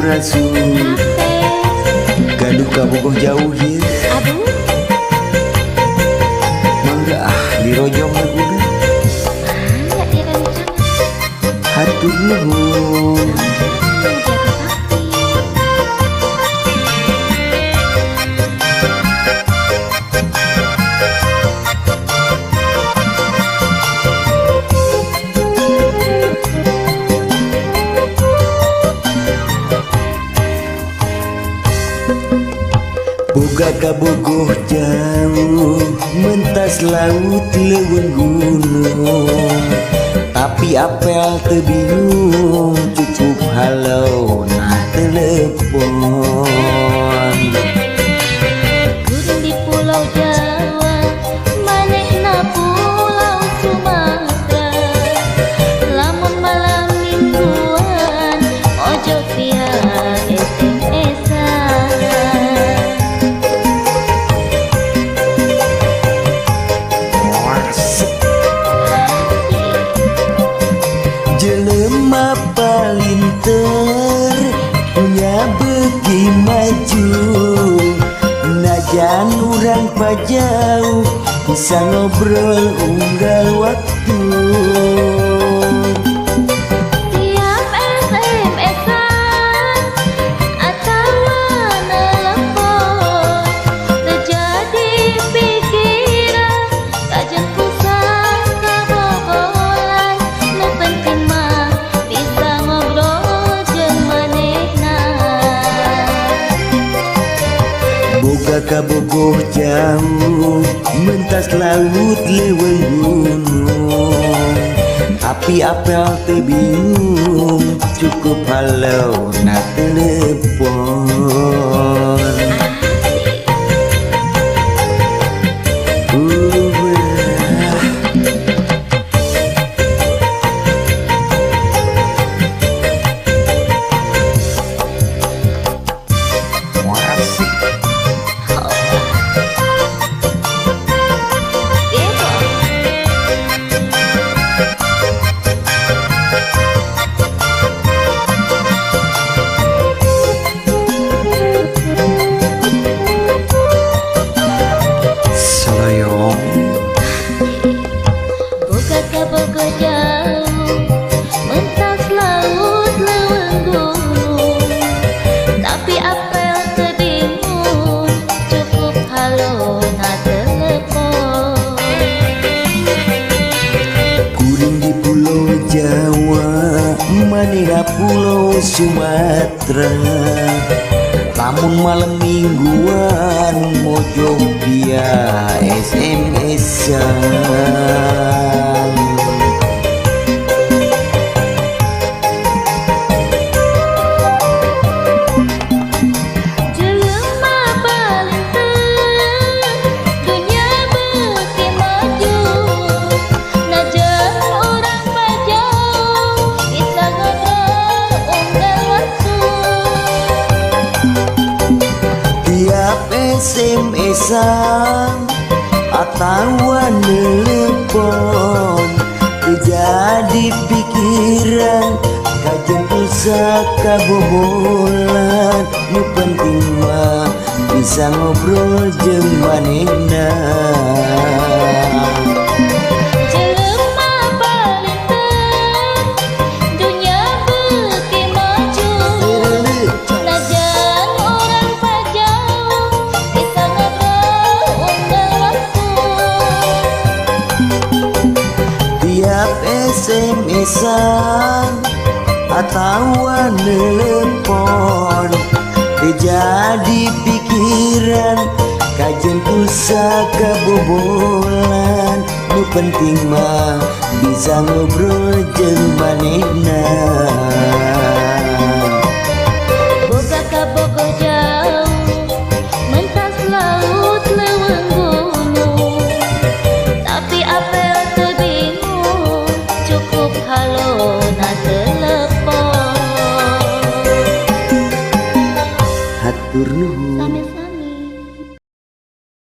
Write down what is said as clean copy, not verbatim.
sampurasun gaduh kabogoh jauh ya. Aduh, Mangga dirojong lagunya. nggak direncanakan. Hatur nuhun. Boga kabogoh jauh mentas laut leuweung gunung, tapi apel teu bingung cukup halau nah telepon. Gurun di Pulau Jawa, manehna Pulau Sumatera. Lamun malam mingguan, ojo via SMS-an. Jelema palinter punya beki maju, najan urang pajauh bisa ngobrol unggal waktu. Tiap SMS-an atawa nelpon, terjadi pikiran kajen pusaka bobolan. Nu penting mah bisa ngobrol jeung manehna. Boga kabogoh jauh mentas laut leuweung gunung, tapi apel teu bingung cukup halau na telepon. Gitu. Sayang, Boga kabogoh jauh mentas laut leuweung gunung, tapi apel teu bingung cukup halo na telepon. kuring di Pulau Jawa, manehna Pulau Sumatera. Lamun malam mingguan mojok via SMS-an. Jelema palinter dunya beuki maju, najan urang pajauh bisa ngobrol unggal waktu. Tiap SMS-an atawa nelpon, terjadi pikiran kajen pusaka bobolan. Nu penting mah bisa ngobrol jeung manehna. Jelema palinter dunya beuki maju, najan urang pajauh bisa ngobrol unggal waktu. Tiap SMS-an atawa nelpon, terjadi pikiran kajen pusaka bobolan. Nu penting mah bisa ngobrol jeung manehna.